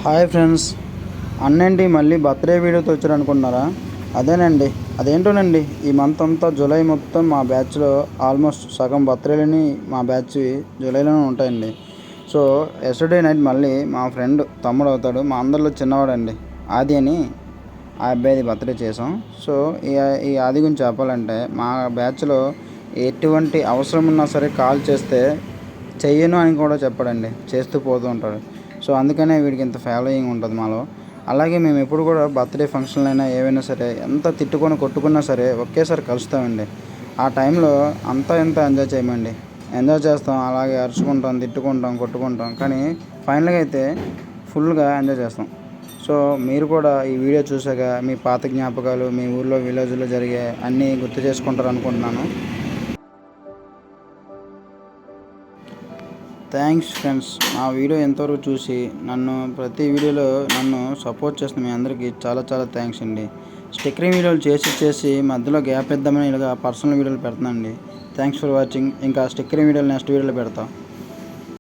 Hi friends, అన్నేంటి మళ్ళీ birthday వీడియోతో వచ్చారు అనుకుంటున్నారా? అదేనండి, అదేంటోనండి, ఈ మంత్ అంతా జూలై మొత్తం మా బ్యాచ్లో ఆల్మోస్ట్ సగం బర్త్డేలని మా బ్యాచ్ జూలైలోనే ఉంటాయండి. సో ఎస్టర్డే నైట్ మళ్ళీ మా ఫ్రెండ్ తమ్ముడు అవుతాడు, మా అందరిలో చిన్నవాడండి, ఆది అని, ఆ అబ్బాయిది బర్త్డే చేసాం. సో ఈ ఆది గురించి చెప్పాలంటే, మా బ్యాచ్లో ఎటువంటి అవసరం ఉన్నా సరే కాల్ చేస్తే చెయ్యను అని కూడా చెప్పడండి, చేస్తూ పోతూ ఉంటాడు. సో అందుకనే వీడికి ఇంత ఫాలోయింగ్ ఉంటుంది మాలో. అలాగే మేము ఎప్పుడు కూడా బర్త్డే ఫంక్షన్లు అయినా ఏవైనా సరే ఎంత తిట్టుకొని కొట్టుకున్నా సరే ఒకేసారి కలుస్తామండి. ఆ టైంలో అంతా ఎంత ఎంజాయ్ చేయమండి, ఎంజాయ్ చేస్తాం, అలాగే అరుచుకుంటాం, తిట్టుకుంటాం, కొట్టుకుంటాం, కానీ ఫైనల్గా అయితే ఫుల్గా ఎంజాయ్ చేస్తాం. సో మీరు కూడా ఈ వీడియో చూసాక మీ పాత జ్ఞాపకాలు, మీ ఊర్లో విలేజ్లో జరిగే అన్నీ గుర్తు చేసుకుంటారు అనుకుంటున్నాను. థ్యాంక్స్ ఫ్రెండ్స్, మా వీడియో ఎంతవరకు చూసి ప్రతి వీడియోలో నన్ను సపోర్ట్ చేస్తున్న మీ అందరికీ చాలా చాలా థ్యాంక్స్ అండి. స్టిక్కరింగ్ వీడియోలు చేసి మధ్యలో గ్యాప్ ఇద్దామని ఇలాగా పర్సనల్ వీడియోలు పెడుతున్నాను అండి. Thanks for watching. ఇంకా స్టిక్కరింగ్ వీడియోలు నెక్స్ట్ వీడియోలో పెడతాం.